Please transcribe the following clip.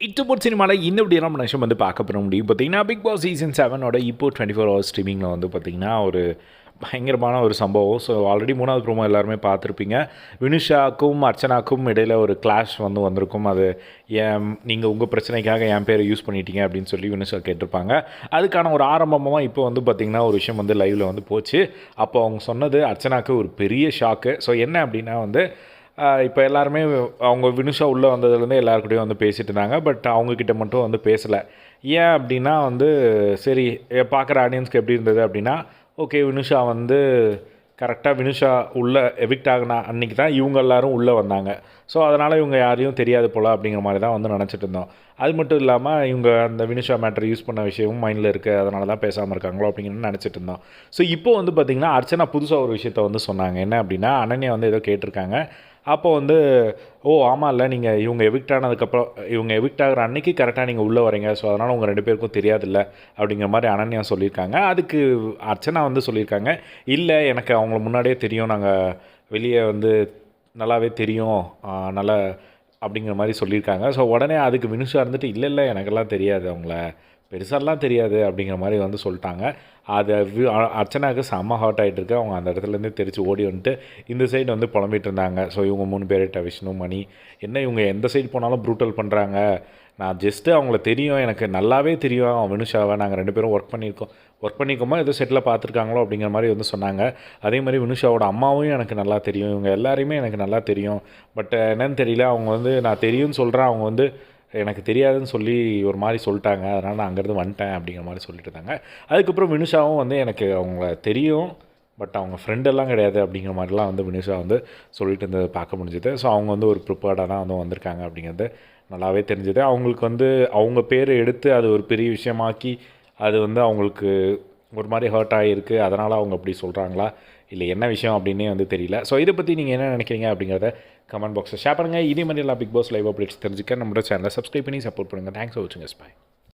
இட்டுபோட் சினிமாவில் இந்த இப்படி நம்ம நிமிஷம் வந்து பார்க்க போகிற முடியும் பார்த்தீங்கன்னா பிக் பாஸ் சீசன் 7ஓட இப்போ 24 ஹவர்ஸ் ஸ்ட்ரீமிங்கில் வந்து பார்த்திங்கன்னா ஒரு பயங்கரமான ஒரு சம்பவம். ஸோ ஆல்ரெடி 3வது ப்ரோமோ எல்லாருமே பார்த்துருப்பீங்க. வினுஷாக்கும் அர்ச்சனாக்கும் இடையில் ஒரு கிளாஷ் வந்திருக்கும். அது ஏன் நீங்கள் உங்கள் பிரச்சனைக்காக என் பேரை யூஸ் பண்ணிட்டீங்க அப்படின்னு சொல்லி வினுஷா கேட்டிருப்பாங்க. அதுக்கான ஒரு ஆரம்பமாக இப்போ வந்து பார்த்திங்கன்னா ஒரு விஷயம் வந்து லைவில் வந்து போச்சு. அப்போ அவங்க சொன்னது அர்ச்சனாவுக்கு ஒரு பெரிய ஷாக்கு. ஸோ என்ன அப்படின்னா வந்து இப்போ எல்லாருமே அவங்க வினுஷா உள்ளே வந்ததுலேருந்து எல்லாருக்கூடயும் வந்து பேசிகிட்டு இருந்தாங்க. பட் அவங்கக்கிட்ட மட்டும் வந்து பேசலை. ஏன் அப்படின்னா வந்து சரி பார்க்குற ஆடியன்ஸ்க்கு எப்படி இருந்தது அப்படின்னா, ஓகே வினுஷா வந்து கரெக்டாக வினுஷா உள்ளே எவிக்ட் ஆகினா அன்றைக்கி தான் இவங்க எல்லோரும் உள்ளே வந்தாங்க. ஸோ அதனால் இவங்க யாரையும் தெரியாது போல் அப்படிங்கிற மாதிரி தான் வந்து நினச்சிட்டு இருந்தோம். அது மட்டும் இல்லாமல் இவங்க அந்த வினுஷா மேட்டர் யூஸ் பண்ண விஷயமும் மைண்டில் இருக்குது, அதனால தான் பேசாமல் இருக்காங்களோ அப்படிங்கிறது நினச்சிட்டு இருந்தோம். ஸோ இப்போ வந்து பார்த்திங்கன்னா அர்ச்சனா புதுசாக ஒரு விஷயத்த வந்து சொன்னாங்க. என்ன அப்படின்னா, அனன்யா வந்து ஏதோ கேட்டிருக்காங்க. அப்போ வந்து ஆமாம்ல நீங்கள் இவங்க எவிக்ட் ஆனதுக்கப்புறம் இவங்க எவிக்ட் ஆகிற அன்றைக்கி கரெக்டாக நீங்கள் உள்ளே வரீங்க. ஸோ அதனால் உங்கள் 2 பேருக்கும் தெரியாதுல்ல அப்படிங்கிற மாதிரி அனன்யா சொல்லியிருக்காங்க. அதுக்கு அர்ச்சனா வந்து சொல்லியிருக்காங்க, இல்லை எனக்கு அவங்கள முன்னாடியே தெரியும், நாங்கள் வெளியே வந்து நல்லாவே தெரியும் நல்லா அப்படிங்கிற மாதிரி சொல்லியிருக்காங்க. ஸோ உடனே அதுக்கு வினுஷா இருந்துட்டு இல்லை எனக்கெல்லாம் தெரியாது, அவங்கள பெருசாலாம் தெரியாது அப்படிங்கிற மாதிரி வந்து சொல்லிட்டாங்க. அதை அர்ச்சனாவுக்கு செம்ம ஹார்ட் ஆகிட்டு இருக்கு. அவங்க அந்த இடத்துலேருந்து தெரிச்சு ஓடி வந்துட்டு இந்த சைடு வந்து புலம்பிகிட்டு இருந்தாங்க. ஸோ இவங்க 3 பேர்கிட்ட விஷ்ணு மணி என்ன இவங்க எந்த சைடு போனாலும் ப்ரூட்டல் பண்ணுறாங்க, நான் ஜஸ்ட்டு அவங்கள தெரியும், எனக்கு நல்லாவே தெரியும் வினுஷாவை, நாங்கள் 2 பேரும் ஒர்க் பண்ணிக்கோமா ஏதோ செட்டில் பார்த்துருக்காங்களோ அப்படிங்கிற மாதிரி வந்து சொன்னாங்க. அதே மாதிரி வினுஷாவோட அம்மாவும் எனக்கு நல்லா தெரியும், இவங்க எல்லாரையுமே எனக்கு நல்லா தெரியும். பட் என்னன்னு தெரியல, அவங்க வந்து நான் தெரியும்னு சொல்கிறேன், அவங்க வந்து எனக்கு தெரியாதுன்னு சொல்லி ஒரு மாதிரி சொல்லிட்டாங்க, அதனால் நான் அங்கேருந்து வந்துட்டேன் அப்படிங்கிற மாதிரி சொல்லிட்டு இருந்தாங்க. அதுக்கப்புறம் வினுஷாவும் வந்து எனக்கு அவங்கள தெரியும், பட் அவங்க ஃப்ரெண்டெல்லாம் கிடையாது அப்படிங்கிற மாதிரிலாம் வந்து வினுஷா வந்து சொல்லிட்டு இருந்தது பார்க்க முடிஞ்சுது. ஸோ அவங்க வந்து ஒரு ப்ரிப்பேர்டாக தான் வந்து வந்திருக்காங்க அப்படிங்கிறது நல்லாவே தெரிஞ்சுது. அவங்களுக்கு வந்து அவங்க பேரை எடுத்து அது ஒரு பெரிய விஷயமாக்கி அது வந்து அவங்களுக்கு ஒரு மாதிரி ஹர்ட் ஆகிருக்கு, அதனால் அவங்க அப்படி சொல்கிறாங்களா இல்லை என்ன விஷயம் அப்படின்னே வந்து தெரியல. ஸோ இதை பற்றி நீங்கள் என்ன நினைக்கிறீங்க அப்படிங்கிறத கமெண்ட் பாக்ஸில் ஷேர் பண்ணுங்கள். இதே மாதிரி எல்லாம் பிக் பாஸ் லைவ் அப்டேட்ஸ் தெரிஞ்சுக்க நம்மளோட சேனலை சப்ஸ்கிரைப் பண்ணி சப்போர்ட் பண்ணுங்கள். தேங்க்ஸ் ஃபார் வாட்சிங். பை.